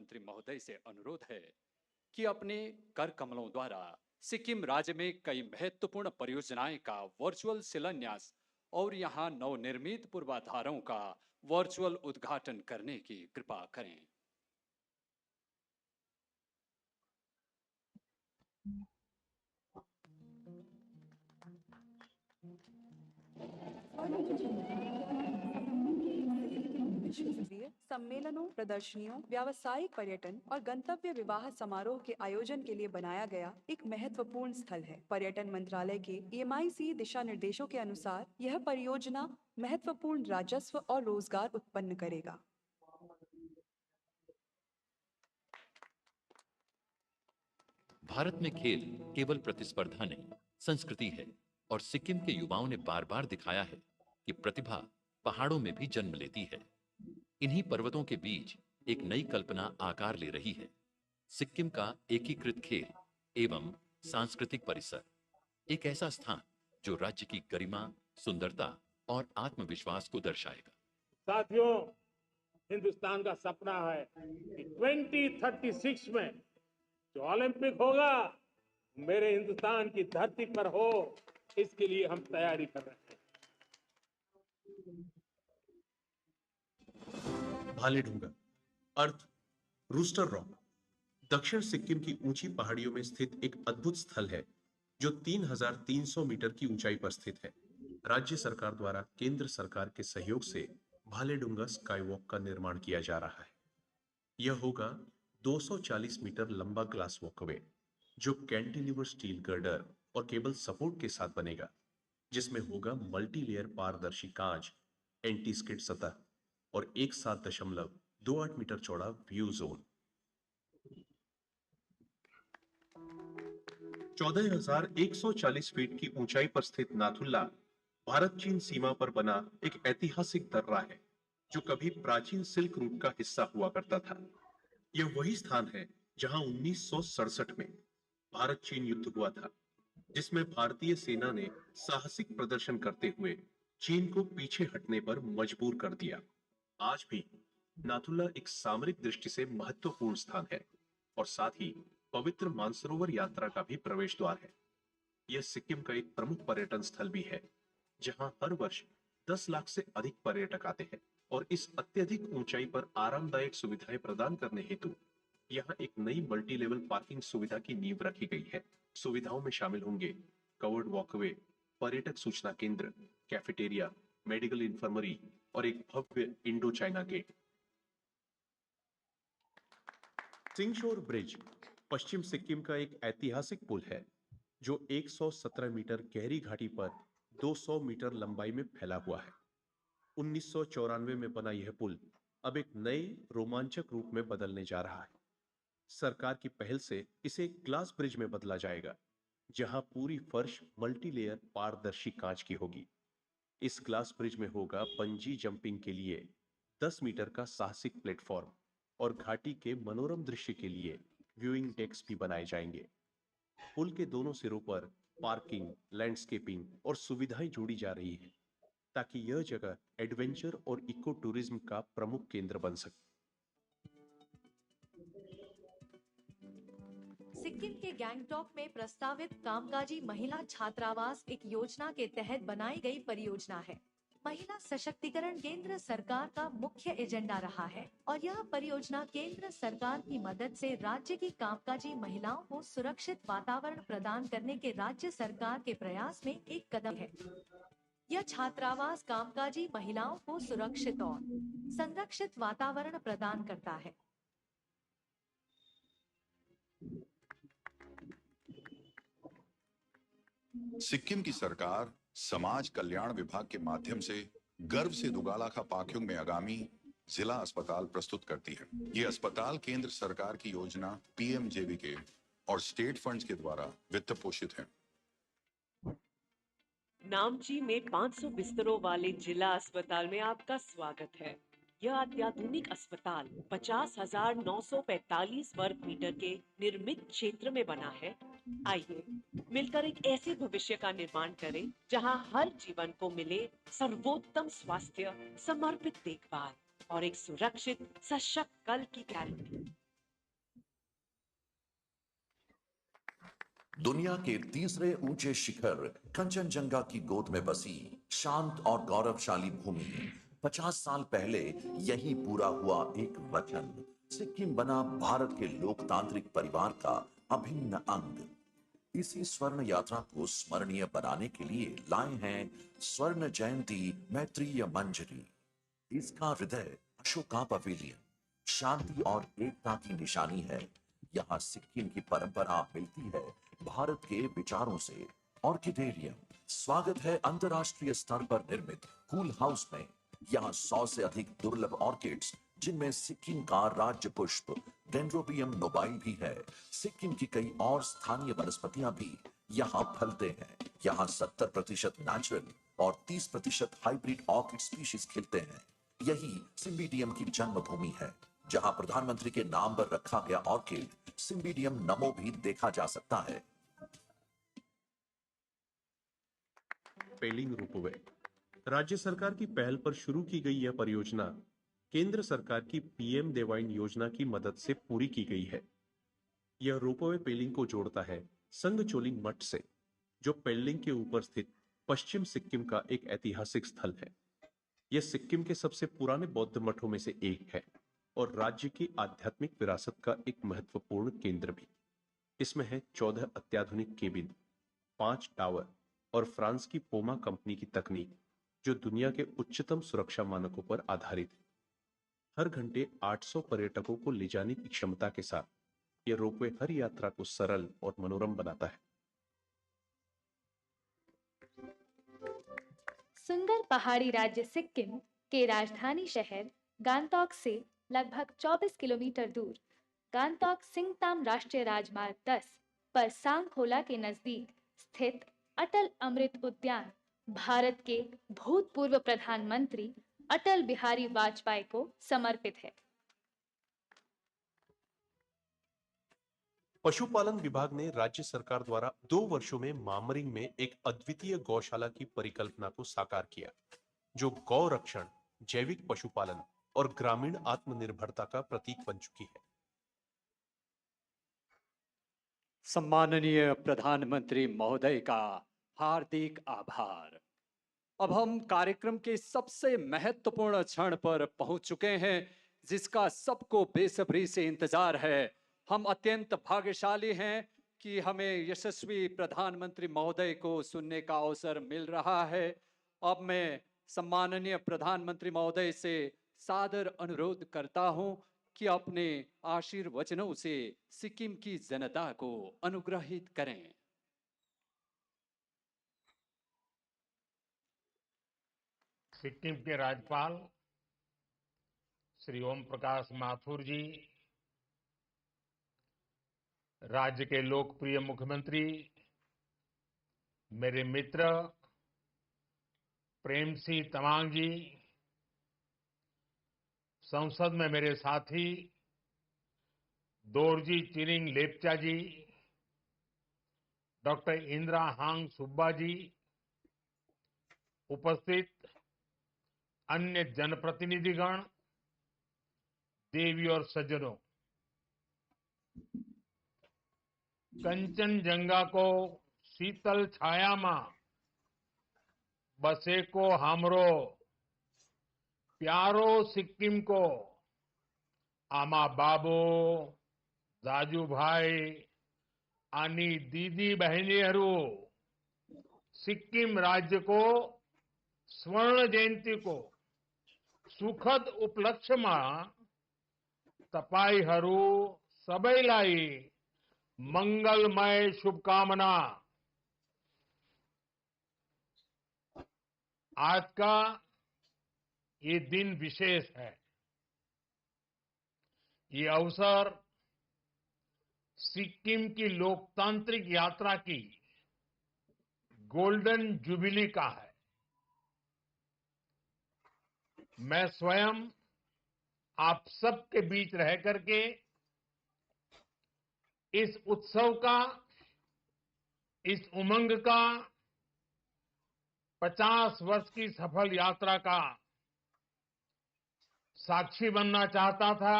प्रधानमंत्री महोदय से अनुरोध है कि अपने कर कमलों द्वारा सिक्किम राज्य में कई महत्वपूर्ण परियोजनाएं का वर्चुअल शिलान्यास और यहां नवनिर्मित पूर्वाधारों का वर्चुअल उद्घाटन करने की कृपा करें। सम्मेलनों, प्रदर्शनियों, व्यावसायिक पर्यटन और गंतव्य विवाह समारोह के आयोजन के लिए बनाया गया एक महत्वपूर्ण स्थल है। पर्यटन मंत्रालय के EMIC दिशा निर्देशों के अनुसार यह परियोजना महत्वपूर्ण राजस्व और रोजगार उत्पन्न करेगा। भारत में खेल केवल प्रतिस्पर्धा नहीं, संस्कृति है और सिक्किम के युवाओं ने बार बार दिखाया है कि प्रतिभा पहाड़ों में भी जन्म लेती है। इन्हीं पर्वतों के बीच एक नई कल्पना आकार ले रही है, सिक्किम का एकीकृत खेल एवं सांस्कृतिक परिसर, एक ऐसा स्थान जो राज्य की गरिमा, सुंदरता और आत्मविश्वास को दर्शाएगा। साथियों, हिंदुस्तान का सपना है कि 2036 में जो ओलंपिक होगा मेरे हिंदुस्तान की धरती पर हो, इसके लिए हम तैयारी कर रहे हैं। भालेढुंगा अर्थ रूस्टर रॉक दक्षिण सिक्किम की ऊंची पहाड़ियों में स्थित एक अद्भुत स्थल है जो 3300 मीटर की ऊंचाई पर स्थित है। राज्य सरकार द्वारा केंद्र सरकार के सहयोग से भालेढुंगा स्काईवॉक का निर्माण किया जा रहा है। यह होगा 240 मीटर लंबा ग्लास वॉकवे जो कैंटिलीवर स्टील गर्डर और केबल सपोर्ट के साथ बनेगा, जिसमें होगा मल्टी लेयर पारदर्शी कांच, एंटी स्किड सतह और 1.28 मीटर चौड़ा व्यू जोन। 14,140 फीट की ऊंचाई पर स्थित नाथुल्ला भारत चीन सीमा पर बना एक ऐतिहासिक दर्रा है जो कभी प्राचीन सिल्क रूट का हिस्सा हुआ करता था। यह वही स्थान है जहां 1967 में भारत चीन युद्ध हुआ था, जिसमें भारतीय सेना ने साहसिक प्रदर्शन करते हुए चीन को पीछे हटने पर मजबूर कर दिया। आज भी नाथुला एक सामरिक दृष्टि से महत्वपूर्ण स्थान है और साथ ही पवित्र मानसरोवर यात्रा का भी प्रवेश द्वार है। यह सिक्किम का एक प्रमुख पर्यटन स्थल भी है, जहां हर वर्ष 10 लाख से अधिक पर्यटक आते हैं और इस अत्यधिक ऊंचाई पर आरामदायक सुविधाएं प्रदान करने हेतु यहाँ एक नई मल्टी लेवल पार्किंग सुविधा की नींव रखी गई है। सुविधाओं में शामिल होंगे कवर्ड वॉकवे, पर्यटक सूचना केंद्र, कैफेटेरिया, मेडिकल इंफर्मरी और एक भव्य इंडो चाइना गेट। सिंगशोर ब्रिज पश्चिम सिक्किम का एक ऐतिहासिक पुल है जो 117 मीटर गहरी घाटी पर 200 मीटर लंबाई में फैला हुआ है। 1994 में बना यह पुल अब एक नए रोमांचक रूप में बदलने जा रहा है। सरकार की पहल से इसे एक ग्लास ब्रिज में बदला जाएगा, जहां पूरी फर्श मल्टी लेयर पारदर्शी कांच की होगी। इस ग्लास ब्रिज में होगा बंजी जंपिंग के लिए 10 मीटर का साहसिक प्लेटफॉर्म और घाटी के मनोरम दृश्य के लिए व्यूइंग डेक्स भी बनाए जाएंगे। पुल के दोनों सिरों पर पार्किंग, लैंडस्केपिंग और सुविधाएं जोड़ी जा रही हैं, ताकि यह जगह एडवेंचर और इको टूरिज्म का प्रमुख केंद्र बन सके। सिक्किम के गैंगटॉक में प्रस्तावित कामकाजी महिला छात्रावास एक योजना के तहत बनाई गई परियोजना है। महिला सशक्तिकरण केंद्र सरकार का मुख्य एजेंडा रहा है और यह परियोजना केंद्र सरकार की मदद से राज्य की कामकाजी महिलाओं को सुरक्षित वातावरण प्रदान करने के राज्य सरकार के प्रयास में एक कदम है। यह छात्रावास कामकाजी महिलाओं को सुरक्षित और संरक्षित वातावरण प्रदान करता है। सिक्किम की सरकार समाज कल्याण विभाग के माध्यम से गर्व से दुगालाखा पाख्योंग में आगामी जिला अस्पताल प्रस्तुत करती है। ये अस्पताल केंद्र सरकार की योजना PMJBK और स्टेट फंड्स के द्वारा वित्त पोषित है। नामची में 500 बिस्तरों वाले जिला अस्पताल में आपका स्वागत है। यह अत्याधुनिक अस्पताल 50,945 वर्ग मीटर के निर्मित क्षेत्र में बना है। आइए मिलकर एक ऐसे भविष्य का निर्माण करें जहां हर जीवन को मिले सर्वोत्तम स्वास्थ्य, समर्पित देखभाल और एक सुरक्षित सशक्त कल की गारंटी। दुनिया के तीसरे ऊंचे शिखर कंचनजंगा की गोद में बसी शांत और गौरवशाली भूमि 50 साल पहले यही पूरा हुआ एक वचन। सिक्किम बना भारत के लोकतांत्रिक परिवार का अभिन्न अंग। इसी स्वर्ण यात्रा को स्मरणीय बनाने के लिए लाए हैं स्वर्ण जयंती मैत्रीय मंजरी। इसका हृदय अशोका पवेलियन शांति और एकता की निशानी है। यहाँ सिक्किम की परंपरा मिलती है भारत के विचारों से। ऑर्किडेरियम स्वागत है अंतरराष्ट्रीय स्तर पर निर्मित कूल हाउस में। यहाँ 100 से अधिक दुर्लभ ऑर्किड्स, जिनमें सिक्किम का राज्य पुष्प डेंड्रोबियम नोबाइल भी है। सिक्किम की कई और स्थानीय वनस्पतियां भी यहाँ फलते हैं। यहाँ 70% नेचुरल और 30% हाइब्रिड ऑर्किड स्पीशीज खिलते हैं। यही सिम्बिडियम की जन्मभूमि है, जहाँ प्रधानमंत्री के नाम पर रखा गया ऑर्किड सिम्बिडियम नमो भी देखा जा सकता है। पेलिंग रोपवे राज्य सरकार की पहल पर शुरू की गई यह परियोजना केंद्र सरकार की पीएम देवाइन योजना की मदद से पूरी की गई है। यह रोपवे पेलिंग को जोड़ता है संगचोलिंग मठ से, जो पेलिंग के ऊपर स्थित पश्चिम सिक्किम का एक ऐतिहासिक स्थल है। यह सिक्किम के सबसे पुराने बौद्ध मठों में से एक है और राज्य की आध्यात्मिक विरासत का एक महत्वपूर्ण केंद्र भी। इसमें है 14 अत्याधुनिक केबिन, 5 टावर और फ्रांस की पोमा कंपनी की तकनीक, जो दुनिया के उच्चतम सुरक्षा मानकों पर आधारित है। हर घंटे 800 पर्यटकों को ले जाने की क्षमता के साथ यह रोपवे हर यात्रा को सरल और मनोरम बनाता है। सुंदर पहाड़ी राज्य सिक्किम के राजधानी शहर गांगटॉक से लगभग 24 किलोमीटर दूर गांगटॉक सिंगताम राष्ट्रीय राजमार्ग 10 पर सांगखोला के नजदीक स्थित अटल अमृत उद्यान भारत के भूतपूर्व प्रधानमंत्री अटल बिहारी वाजपेयी को समर्पित है। पशुपालन विभाग ने राज्य सरकार द्वारा 2 वर्षों में मामरिंग में एक अद्वितीय गौशाला की परिकल्पना को साकार किया, जो गौ रक्षण, जैविक पशुपालन और ग्रामीण आत्मनिर्भरता का प्रतीक बन चुकी है। सम्माननीय प्रधानमंत्री महोदय का हार्दिक आभार। अब हम कार्यक्रम के सबसे महत्वपूर्ण क्षण पर पहुंच चुके हैं, जिसका सबको बेसब्री से इंतजार है। हम अत्यंत भाग्यशाली हैं कि हमें यशस्वी प्रधानमंत्री महोदय को सुनने का अवसर मिल रहा है। अब मैं सम्माननीय प्रधानमंत्री महोदय से सादर अनुरोध करता हूं कि अपने आशीर्वचनों से सिक्किम की जनता को अनुग्रहित करें। सिक्किम के राज्यपाल श्री ओम प्रकाश माथुर जी, राज्य के लोकप्रिय मुख्यमंत्री, मेरे मित्र प्रेम सिंह तमांग जी, संसद में मेरे साथी दोरजी चिरिंग लेप्चा जी, डॉक्टर इंदिरा हांग सुब्बा जी, उपस्थित अन्य जनप्रतिनिधिगण, देवी और सज्जनों, कंचनजंगा को शीतल छाया में बसे को हमरो प्यारो सिक्किम को आमा बाबू, दाजू भाई, आनी दीदी बहनीहरू, सिक्किम राज्य को स्वर्ण जयंती को सुखद उपलक्ष्यमा तपाईहरू सबैलाई मंगलमय शुभकामना। आज का ये दिन विशेष है। ये अवसर सिक्किम की लोकतांत्रिक यात्रा की गोल्डन जुबिली का है। मैं स्वयं आप सबके बीच रह करके इस उत्सव का, इस उमंग का, 50 वर्ष की सफल यात्रा का साक्षी बनना चाहता था।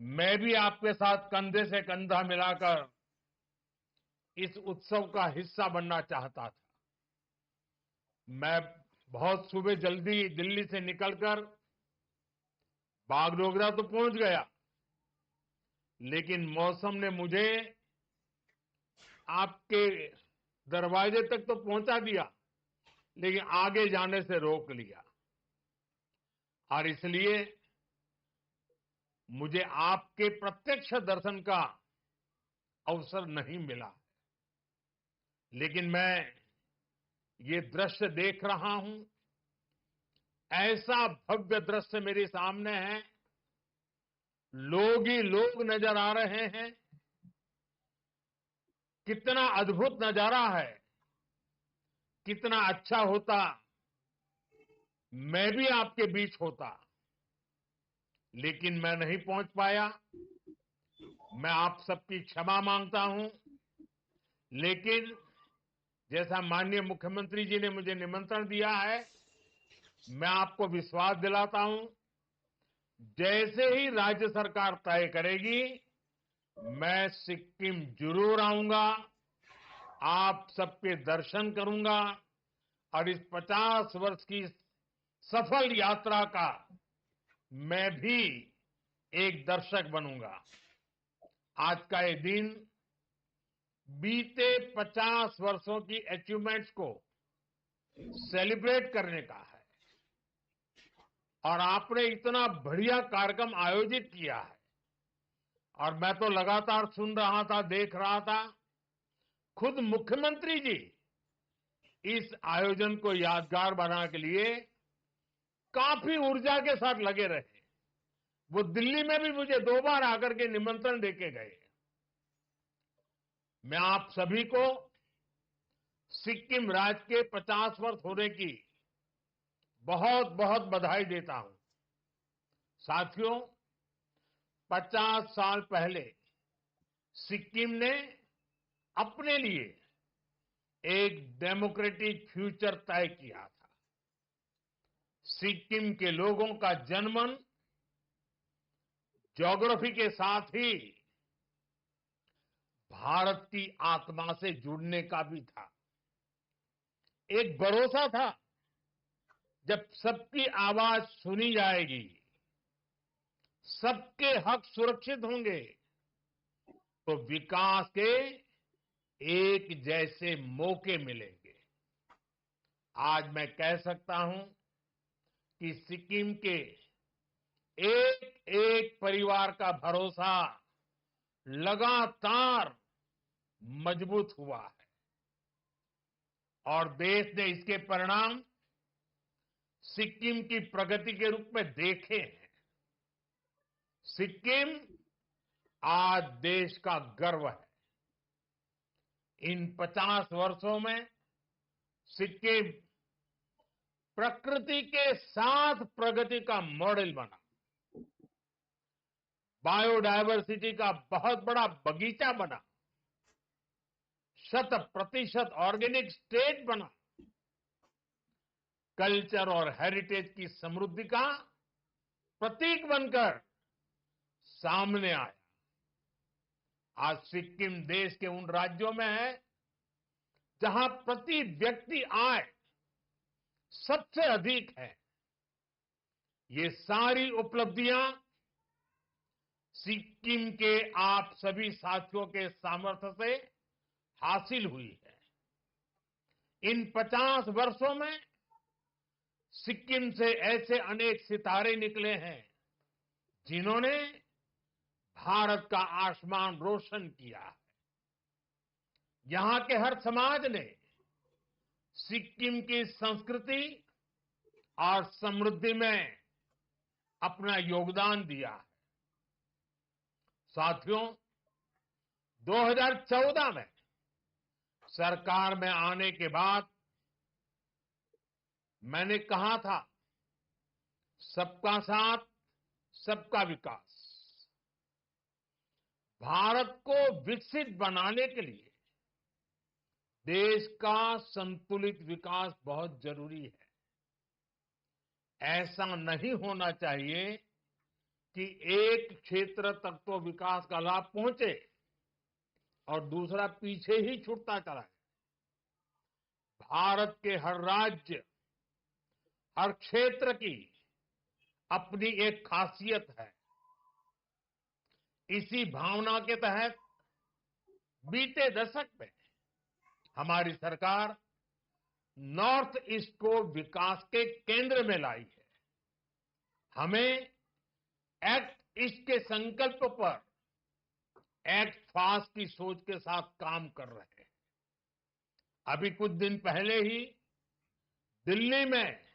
मैं भी आपके साथ कंधे से कंधा मिलाकर इस उत्सव का हिस्सा बनना चाहता था। मैं बहुत सुबह जल्दी दिल्ली से निकलकर बागडोगरा तो पहुंच गया, लेकिन मौसम ने मुझे आपके दरवाजे तक तो पहुंचा दिया, लेकिन आगे जाने से रोक लिया। और इसलिए मुझे आपके प्रत्यक्ष दर्शन का अवसर नहीं मिला। लेकिन मैं ये दृश्य देख रहा हूं, ऐसा भव्य दृश्य मेरे सामने है, लोग ही लोग नजर आ रहे हैं। कितना अद्भुत नजारा है। कितना अच्छा होता मैं भी आपके बीच होता, लेकिन मैं नहीं पहुंच पाया। मैं आप सबकी क्षमा मांगता हूं। लेकिन जैसा माननीय मुख्यमंत्री जी ने मुझे निमंत्रण दिया है, मैं आपको विश्वास दिलाता हूं, जैसे ही राज्य सरकार तय करेगी, मैं सिक्किम जरूर आऊंगा, आप सबके दर्शन करूंगा और इस 50 वर्ष की सफल यात्रा का मैं भी एक दर्शक बनूंगा। आज का ये दिन बीते 50 वर्षों की अचीवमेंट्स को सेलिब्रेट करने का है। और आपने इतना बढ़िया कार्यक्रम आयोजित किया है, और मैं तो लगातार सुन रहा था, देख रहा था। खुद मुख्यमंत्री जी इस आयोजन को यादगार बनाने के लिए काफी ऊर्जा के साथ लगे रहे। वो दिल्ली में भी मुझे 2 बार आकर के निमंत्रण देके गए। मैं आप सभी को सिक्किम राज्य के 50 वर्ष होने की बहुत बहुत बधाई देता हूं। साथियों, 50 साल पहले सिक्किम ने अपने लिए एक डेमोक्रेटिक फ्यूचर तय किया था। सिक्किम के लोगों का जनमन ज्योग्राफी के साथ ही भारत की आत्मा से जुड़ने का भी था। एक भरोसा था, जब सबकी आवाज सुनी जाएगी, सबके हक सुरक्षित होंगे, तो विकास के एक जैसे मौके मिलेंगे। आज मैं कह सकता हूं कि सिक्किम के एक एक परिवार का भरोसा लगातार मजबूत हुआ है, और देश ने इसके परिणाम सिक्किम की प्रगति के रूप में देखे हैं। सिक्किम आज देश का गर्व है। इन 50 वर्षों में सिक्किम प्रकृति के साथ प्रगति का मॉडल बना, बायोडायवर्सिटी का बहुत बड़ा बगीचा बना, 100% ऑर्गेनिक स्टेट बना, कल्चर और हेरिटेज की समृद्धि का प्रतीक बनकर सामने आया। आज सिक्किम देश के उन राज्यों में है जहां प्रति व्यक्ति आय सबसे अधिक है। ये सारी उपलब्धियां सिक्किम के आप सभी साथियों के सामर्थ्य से हासिल हुई है। इन 50 वर्षों में सिक्किम से ऐसे अनेक सितारे निकले हैं जिन्होंने भारत का आसमान रोशन किया है। यहां के हर समाज ने सिक्किम की संस्कृति और समृद्धि में अपना योगदान दिया है। साथियों, 2014 में सरकार में आने के बाद मैंने कहा था, सबका साथ सबका विकास। भारत को विकसित बनाने के लिए देश का संतुलित विकास बहुत जरूरी है। ऐसा नहीं होना चाहिए कि एक क्षेत्र तक तो विकास का लाभ पहुंचे, और दूसरा पीछे ही छूटता चला है। भारत के हर राज्य, हर क्षेत्र की अपनी एक खासियत है। इसी भावना के तहत बीते दशक में हमारी सरकार नॉर्थ ईस्ट को विकास के केंद्र में लाई है। हमें एक्ट ईस्ट के संकल्प पर एक्ट फास्ट की सोच के साथ काम कर रहे हैं। अभी कुछ दिन पहले ही दिल्ली में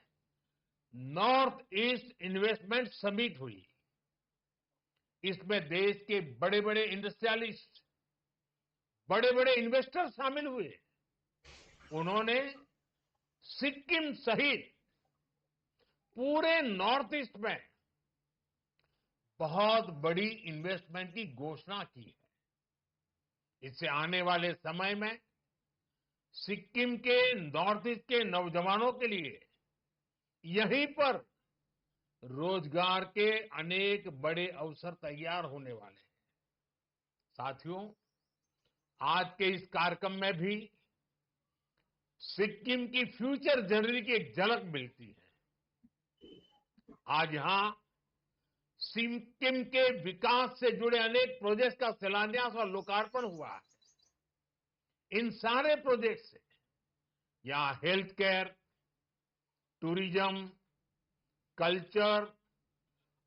नॉर्थ ईस्ट इन्वेस्टमेंट समिट हुई। इसमें देश के बड़े बड़े इंडस्ट्रियलिस्ट, बड़े बड़े इन्वेस्टर शामिल हुए। उन्होंने सिक्किम सहित पूरे नॉर्थ ईस्ट में बहुत बड़ी इन्वेस्टमेंट की घोषणा की है। इससे आने वाले समय में सिक्किम के नॉर्थ ईस्ट के नौजवानों के लिए यहीं पर रोजगार के अनेक बड़े अवसर तैयार होने वाले हैं। साथियों, आज के इस कार्यक्रम में भी सिक्किम की फ्यूचर जर्नी की एक झलक मिलती है। आज यहां सिक्किम के विकास से जुड़े अनेक प्रोजेक्ट का शिलान्यास और लोकार्पण हुआ है। इन सारे प्रोजेक्ट से यहां हेल्थ केयर, टूरिज्म, कल्चर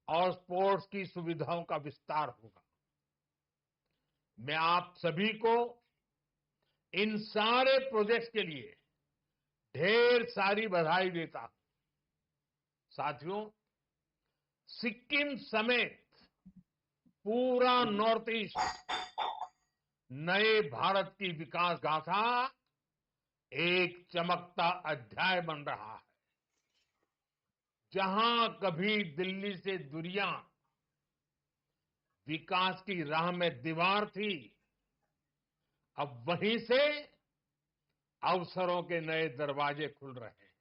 और स्पोर्ट्स की सुविधाओं का विस्तार होगा। मैं आप सभी को इन सारे प्रोजेक्ट्स के लिए ढेर सारी बधाई देता हूं। साथियों, सिक्किम समेत पूरा नॉर्थ ईस्ट नए भारत की विकास गाथा एक चमकता अध्याय बन रहा है। जहां कभी दिल्ली से दूरियां विकास की राह में दीवार थी, अब वहीं से अवसरों के नए दरवाजे खुल रहे हैं।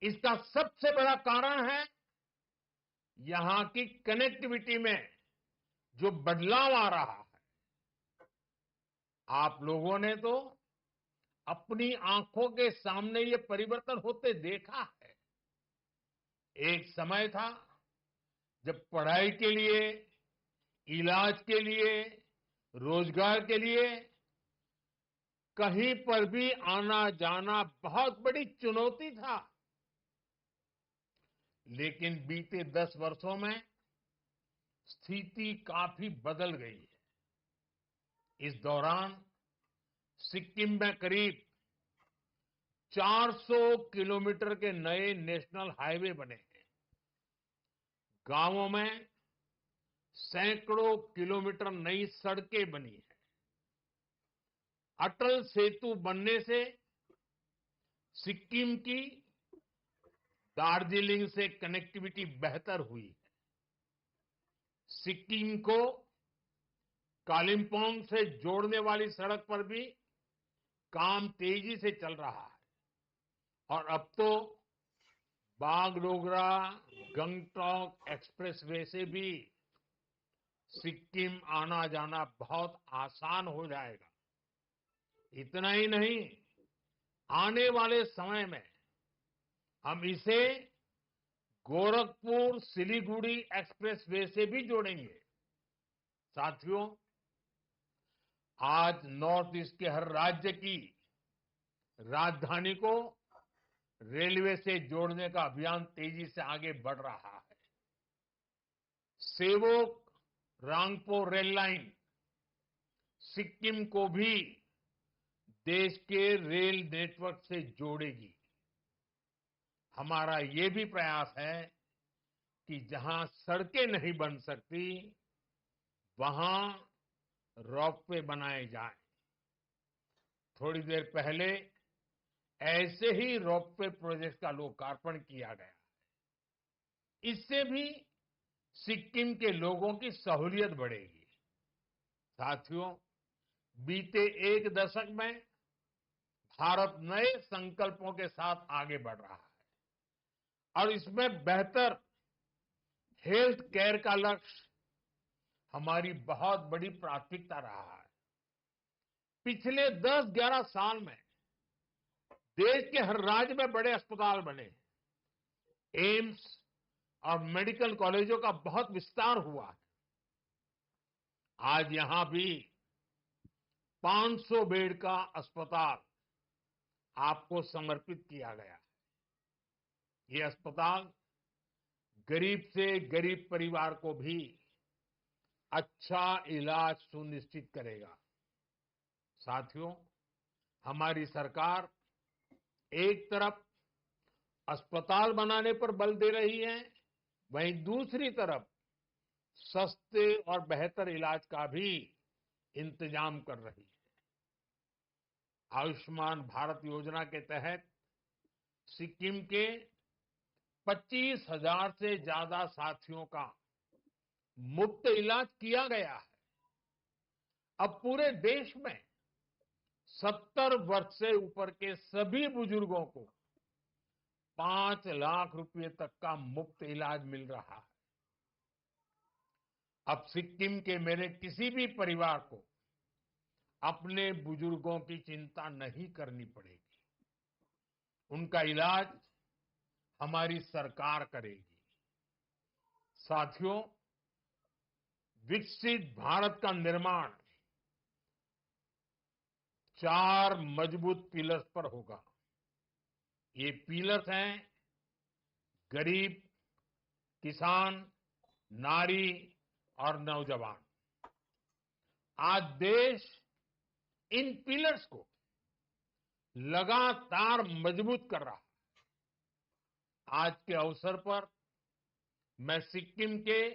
इसका सबसे बड़ा कारण है यहां की कनेक्टिविटी में जो बदलाव आ रहा है। आप लोगों ने तो अपनी आंखों के सामने ये परिवर्तन होते देखा है। एक समय था जब पढ़ाई के लिए, इलाज के लिए, रोजगार के लिए कहीं पर भी आना जाना बहुत बड़ी चुनौती था। लेकिन बीते 10 वर्षों में स्थिति काफी बदल गई है। इस दौरान सिक्किम में करीब 400 किलोमीटर के नए नेशनल हाईवे बने हैं। गांवों में सैकड़ों किलोमीटर नई सड़कें बनी हैं। अटल सेतु बनने से सिक्किम की दार्जिलिंग से कनेक्टिविटी बेहतर हुई है। सिक्किम को कालिम्पोंग से जोड़ने वाली सड़क पर भी काम तेजी से चल रहा है और अब तो बागडोगरा गंगटोक एक्सप्रेसवे से भी सिक्किम आना जाना बहुत आसान हो जाएगा। इतना ही नहीं, आने वाले समय में हम इसे गोरखपुर सिलीगुड़ी एक्सप्रेसवे से भी जोड़ेंगे। साथियों, आज नॉर्थ ईस्ट के हर राज्य की राजधानी को रेलवे से जोड़ने का अभियान तेजी से आगे बढ़ रहा है। सेवोक रांगपो रेल लाइन सिक्किम को भी देश के रेल नेटवर्क से जोड़ेगी। हमारा ये भी प्रयास है कि जहां सड़कें नहीं बन सकती, वहां रोपवे बनाए जाएं। थोड़ी देर पहले ऐसे ही रोपवे प्रोजेक्ट का लोकार्पण किया गया है। इससे भी सिक्किम के लोगों की सहूलियत बढ़ेगी। साथियों, बीते एक दशक में भारत नए संकल्पों के साथ आगे बढ़ रहा है और इसमें बेहतर हेल्थ केयर का लक्ष्य हमारी बहुत बड़ी प्राथमिकता रहा है। पिछले 10-11 साल में देश के हर राज्य में बड़े अस्पताल बने, एम्स और मेडिकल कॉलेजों का बहुत विस्तार हुआ है। आज यहां भी 500 बेड का अस्पताल आपको समर्पित किया गया है। ये अस्पताल गरीब से गरीब परिवार को भी अच्छा इलाज सुनिश्चित करेगा। साथियों, हमारी सरकार एक तरफ अस्पताल बनाने पर बल दे रही है, वहीं दूसरी तरफ सस्ते और बेहतर इलाज का भी इंतजाम कर रही है। आयुष्मान भारत योजना के तहत सिक्किम के 25,000 से ज्यादा साथियों का मुफ्त इलाज किया गया है। अब पूरे देश में 70 वर्ष से ऊपर के सभी बुजुर्गों को 5 लाख रुपए तक का मुफ्त इलाज मिल रहा है। अब सिक्किम के मेरे किसी भी परिवार को अपने बुजुर्गों की चिंता नहीं करनी पड़ेगी। उनका इलाज हमारी सरकार करेगी। साथियों, विकसित भारत का निर्माण 4 मजबूत पिलर्स पर होगा। ये पिलर्स हैं गरीब, किसान, नारी और नौजवान। आज देश इन पिलर्स को लगातार मजबूत कर रहा है। आज के अवसर पर मैं सिक्किम के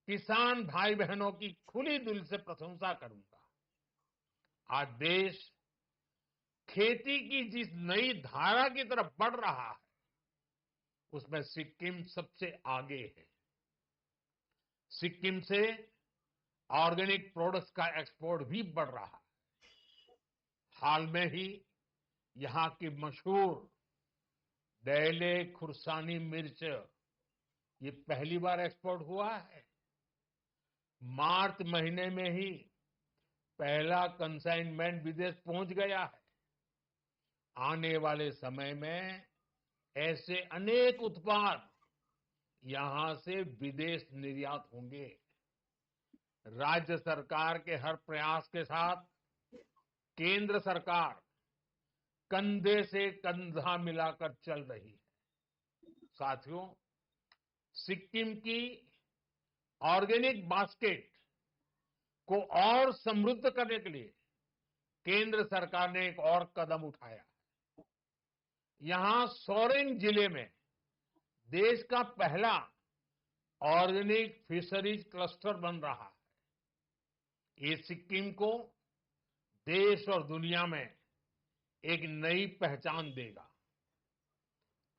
किसान भाई बहनों की खुली दिल से प्रशंसा करूंगा। आज देश खेती की जिस नई धारा की तरफ बढ़ रहा है, उसमें सिक्किम सबसे आगे है। सिक्किम से ऑर्गेनिक प्रोडक्ट्स का एक्सपोर्ट भी बढ़ रहा है। हाल में ही यहां की मशहूर डेले खुरसानी मिर्च ये पहली बार एक्सपोर्ट हुआ है। मार्च महीने में ही पहला कंसाइनमेंट विदेश पहुंच गया है। आने वाले समय में ऐसे अनेक उत्पाद यहां से विदेश निर्यात होंगे। राज्य सरकार के हर प्रयास के साथ केंद्र सरकार कंधे से कंधा मिलाकर चल रही है। साथियों, सिक्किम की ऑर्गेनिक बास्केट को और समृद्ध करने के लिए केंद्र सरकार ने एक और कदम उठाया। यहां सोरेंग जिले में देश का पहला ऑर्गेनिक फिशरीज क्लस्टर बन रहा है। ये सिक्किम को देश और दुनिया में एक नई पहचान देगा।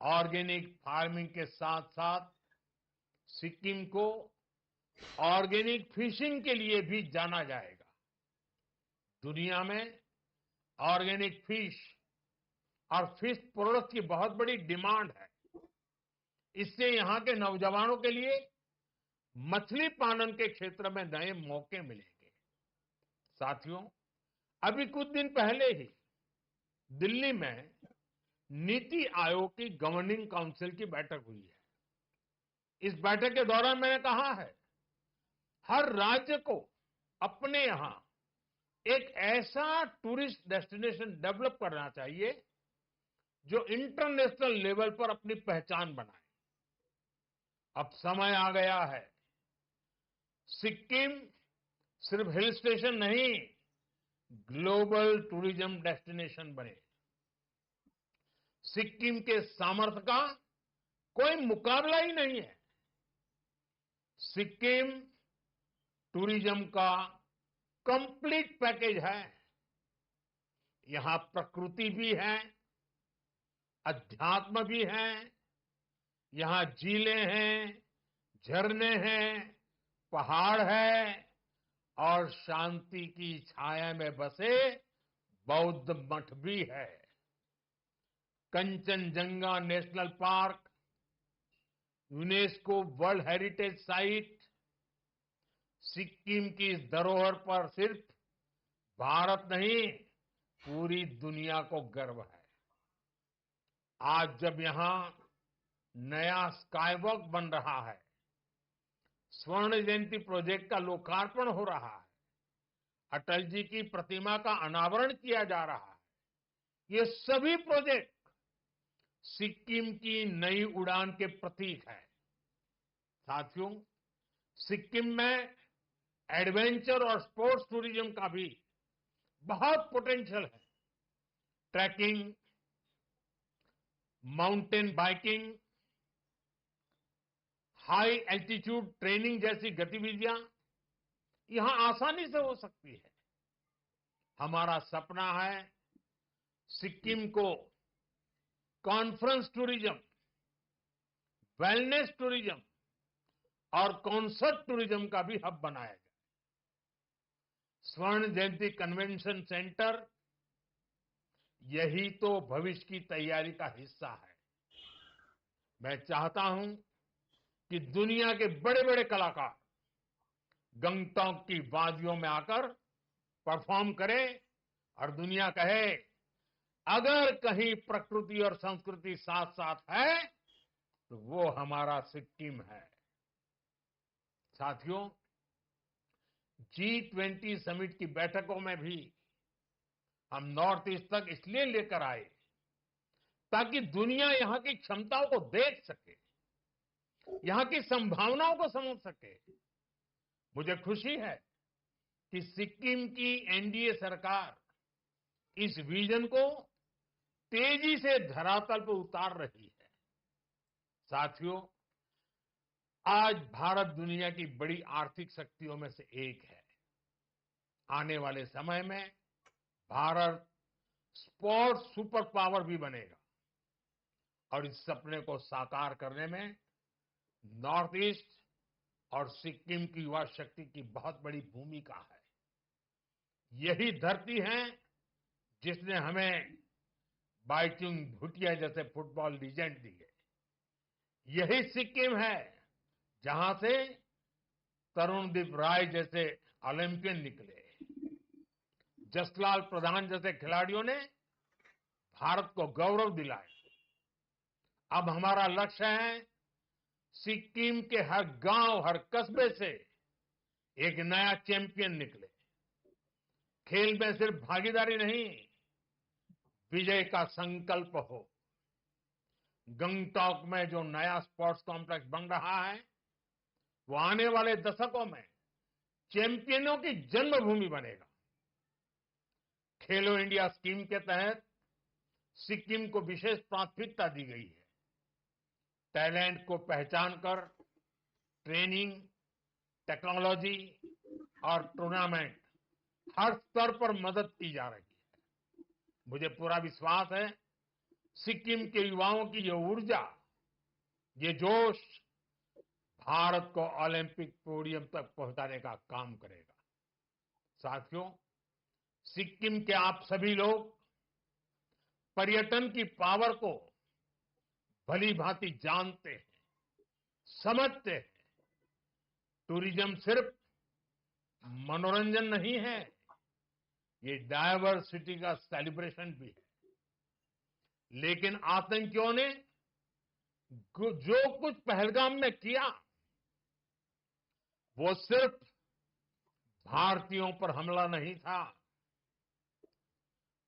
ऑर्गेनिक फार्मिंग के साथ साथ सिक्किम को ऑर्गेनिक फिशिंग के लिए भी जाना जाएगा। दुनिया में ऑर्गेनिक फिश और फिश प्रोडक्ट की बहुत बड़ी डिमांड है। इससे यहां के नौजवानों के लिए मछली पालन के क्षेत्र में नए मौके मिलेंगे। साथियों, अभी कुछ दिन पहले ही दिल्ली में नीति आयोग की गवर्निंग काउंसिल की बैठक हुई है। इस बैठक के दौरान मैंने कहा है, हर राज्य को अपने यहां एक ऐसा टूरिस्ट डेस्टिनेशन डेवलप करना चाहिए जो इंटरनेशनल लेवल पर अपनी पहचान बनाए। अब समय आ गया है, सिक्किम सिर्फ हिल स्टेशन नहीं, ग्लोबल टूरिज्म डेस्टिनेशन बने। सिक्किम के सामर्थ्य का कोई मुकाबला ही नहीं है। सिक्किम टूरिज्म का कंप्लीट पैकेज है। यहां प्रकृति भी है, अध्यात्म भी है, यहां झीलें हैं, झरने हैं, पहाड़ है और शांति की छाया में बसे बौद्ध मठ भी है। Kanchenjunga national park, UNESCO world heritage site, Sikkim की इस धरोहर पर सिर्फ भारत नहीं, पूरी दुनिया को गर्व है। आज जब यहाँ नया स्काईवॉक बन रहा है, स्वर्ण जयंती प्रोजेक्ट का लोकार्पण हो रहा है, अटल जी की प्रतिमा का अनावरण किया जा रहा है, ये सभी प्रोजेक्ट सिक्किम की नई उड़ान के प्रतीक है। साथियों, सिक्किम में एडवेंचर और स्पोर्ट्स टूरिज्म का भी बहुत पोटेंशियल है। Trekking, mountain biking, high altitude training जैसी गतिविधियां यहां आसानी से हो सकती है। हमारा सपना है सिक्किम को कॉन्फ्रेंस टूरिज्म, वेलनेस टूरिज्म और कॉन्सर्ट टूरिज्म का भी हब बनाया जाए। स्वर्ण जयंती कन्वेंशन सेंटर यही तो भविष्य की तैयारी का हिस्सा है। मैं चाहता हूं कि दुनिया के बड़े बड़े कलाकार गंगटोक की वादियों में आकर परफॉर्म करें और दुनिया कहे, अगर कहीं प्रकृति और संस्कृति साथ साथ है तो वो हमारा सिक्किम है। साथियों, G20 समिट की बैठकों में भी हम नॉर्थ ईस्ट तक इसलिए लेकर आए ताकि दुनिया यहां की क्षमताओं को देख सके, यहां की संभावनाओं को समझ सके। मुझे खुशी है कि सिक्किम की एनडीए सरकार इस विजन को तेजी से धरातल पर उतार रही है। साथियों, आज भारत दुनिया की बड़ी आर्थिक शक्तियों में से एक है। आने वाले समय में भारत स्पोर्ट्स सुपर पावर भी बनेगा और इस सपने को साकार करने में नॉर्थ ईस्ट और सिक्किम की युवा शक्ति की बहुत बड़ी भूमिका है। यही धरती है जिसने हमें बाइचुंग भूटिया जैसे फुटबॉल लीजेंड दिए। यही सिक्किम है जहां से तरुणदीप राय जैसे ओलंपियन निकले। जसलाल प्रधान जैसे खिलाड़ियों ने भारत को गौरव दिलाया। अब हमारा लक्ष्य है सिक्किम के हर गांव, हर कस्बे से एक नया चैंपियन निकले। खेल में सिर्फ भागीदारी नहीं, विजय का संकल्प हो। गंगटोक में जो नया स्पोर्ट्स कॉम्प्लेक्स बन रहा है, वो आने वाले दशकों में चैंपियनों की जन्मभूमि बनेगा। खेलो इंडिया स्कीम के तहत सिक्किम को विशेष प्राथमिकता दी गई है। टैलेंट को पहचान कर ट्रेनिंग, टेक्नोलॉजी और टूर्नामेंट हर स्तर पर मदद की जा रही है। मुझे पूरा विश्वास है सिक्किम के युवाओं की ये ऊर्जा, ये जोश भारत को ओलंपिक पोडियम तक पहुंचाने का काम करेगा। साथियों, सिक्किम के आप सभी लोग पर्यटन की पावर को भली भांति जानते हैं, समझते हैं। टूरिज्म सिर्फ मनोरंजन नहीं है, ये डायवर्सिटी का सेलिब्रेशन भी है। लेकिन आतंकियों ने जो कुछ पहलगाम में किया, वो सिर्फ भारतीयों पर हमला नहीं था,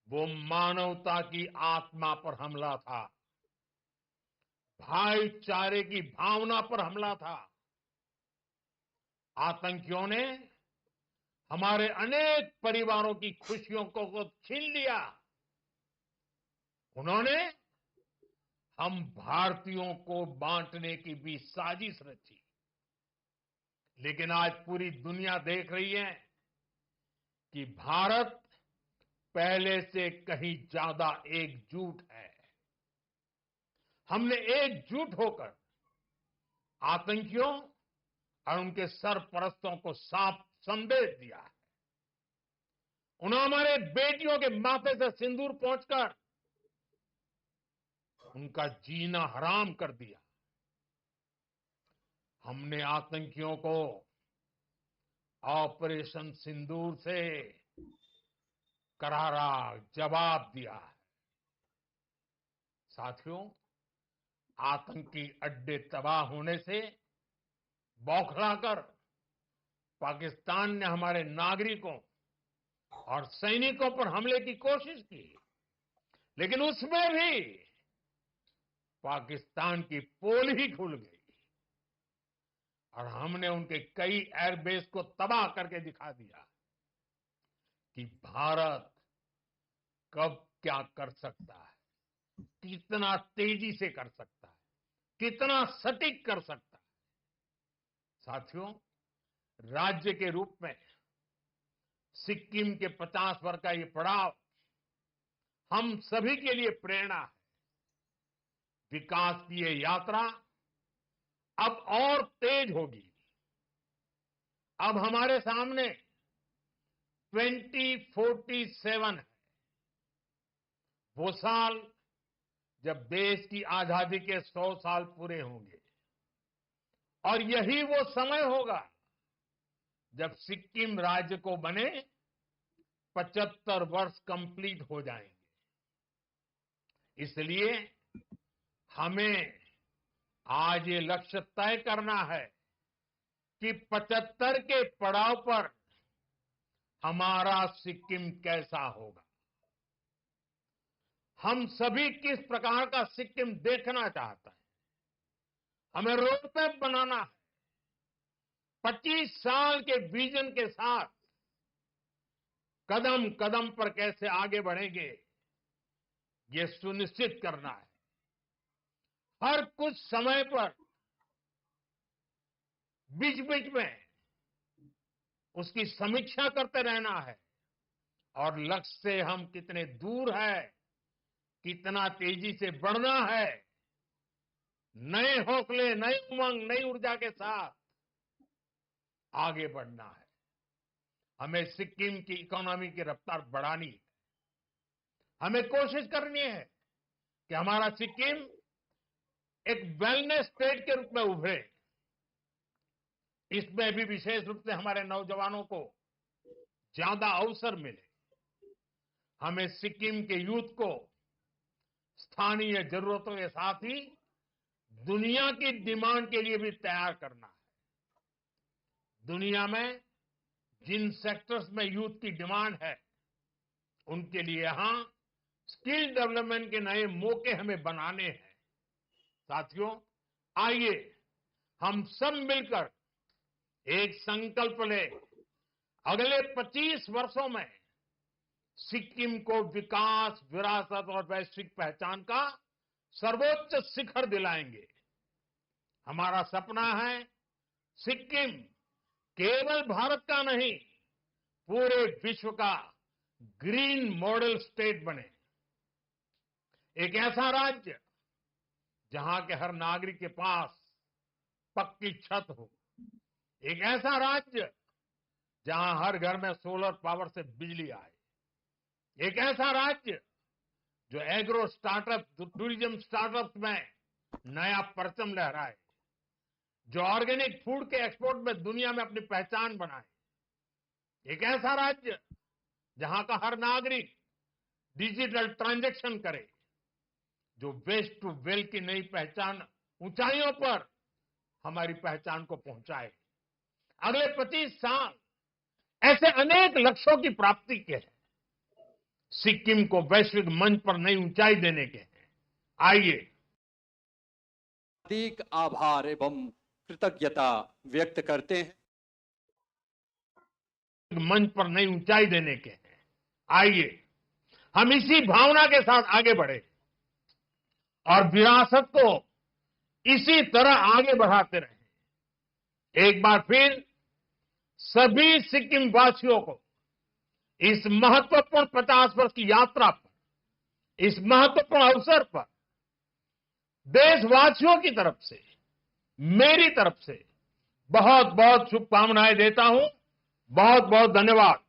वो मानवता की आत्मा पर हमला था, भाईचारे की भावना पर हमला था। आतंकियों ने हमारे अनेक परिवारों की खुशियों को छीन लिया। उन्होंने हम भारतीयों को बांटने की भी साजिश रची। लेकिन आज पूरी दुनिया देख रही है कि भारत पहले से कहीं ज्यादा एकजुट है। हमने एकजुट होकर आतंकियों और उनके सरपरस्तों को साफ संदेश दिया है। उन्होंने हमारे बेटियों के माथे से सिंदूर पोंछकर उनका जीना हराम कर दिया। हमने आतंकियों को ऑपरेशन सिंदूर से करारा जवाब दिया है। साथियों, आतंकी अड्डे तबाह होने से बौखलाकर पाकिस्तान ने हमारे नागरिकों और सैनिकों पर हमले की कोशिश की, लेकिन उसमें भी पाकिस्तान की पोल ही खुल गई और हमने उनके कई एयरबेस को तबाह करके दिखा दिया कि भारत कब क्या कर सकता है, कितना तेजी से कर सकता है, कितना सटीक कर सकता है। साथियों, राज्य के रूप में सिक्किम के 50 वर्ष का ये पड़ाव हम सभी के लिए प्रेरणा है। विकास की ये यात्रा अब और तेज होगी। अब हमारे सामने 2047 है, वो साल जब देश की आजादी के 100 साल पूरे होंगे और यही वो समय होगा जब सिक्किम राज्य को बने 75 वर्ष कंप्लीट हो जाएंगे। इसलिए हमें आज ये लक्ष्य तय करना है कि 75 के पड़ाव पर हमारा सिक्किम कैसा होगा। हम सभी किस प्रकार का सिक्किम देखना चाहते हैं। हमें रोड मैप बनाना है। 25 साल के विजन के साथ कदम कदम पर कैसे आगे बढ़ेंगे, ये सुनिश्चित करना है। हर कुछ समय पर बीच बीच में उसकी समीक्षा करते रहना है और लक्ष्य से हम कितने दूर है, कितना तेजी से बढ़ना है, नए हौसले, नई उमंग, नई ऊर्जा के साथ आगे बढ़ना है। हमें सिक्किम की इकोनॉमी की रफ्तार बढ़ानी है। हमें कोशिश करनी है कि हमारा सिक्किम एक वेलनेस स्टेट के रूप में उभरे। इसमें भी विशेष रूप से हमारे नौजवानों को ज्यादा अवसर मिले। हमें सिक्किम के यूथ को स्थानीय जरूरतों के साथ ही दुनिया की डिमांड के लिए भी तैयार करना है। दुनिया में जिन सेक्टर्स में यूथ की डिमांड है, उनके लिए यहां स्किल डेवलपमेंट के नए मौके हमें बनाने हैं। साथियों, आइए हम सब मिलकर एक संकल्प ले, अगले 25 वर्षों में सिक्किम को विकास, विरासत और वैश्विक पहचान का सर्वोच्च शिखर दिलाएंगे। हमारा सपना है सिक्किम केवल भारत का नहीं, पूरे विश्व का ग्रीन मॉडल स्टेट बने। एक ऐसा राज्य जहां के हर नागरिक के पास पक्की छत हो। एक ऐसा राज्य जहां हर घर में सोलर पावर से बिजली आए। एक ऐसा राज्य जो एग्रो स्टार्टअप, टूरिज्म स्टार्टअप में नया परचम लहराए, जो ऑर्गेनिक फूड के एक्सपोर्ट में दुनिया में अपनी पहचान बनाए। एक ऐसा राज्य जहां का हर नागरिक डिजिटल ट्रांजैक्शन करे, जो वेस्ट टू वेल्थ की नई पहचान ऊंचाइयों पर हमारी पहचान को पहुंचाए। अगले 25 साल ऐसे अनेक लक्ष्यों की प्राप्ति के हैं। सिक्किम को वैश्विक मंच पर नई ऊंचाई देने के हैं। आइए हार्दिक आभार एवं कृतज्ञता व्यक्त करते हैं। मंच पर नई ऊंचाई देने के हैं। आइए हम इसी भावना के साथ आगे बढ़े और विरासत को इसी तरह आगे बढ़ाते रहें। एक बार फिर सभी सिक्किम वासियों को इस महत्वपूर्ण 50 वर्ष की यात्रा पर, इस महत्वपूर्ण अवसर पर देशवासियों की तरफ से, मेरी तरफ से बहुत बहुत शुभकामनाएं देता हूं। बहुत बहुत धन्यवाद।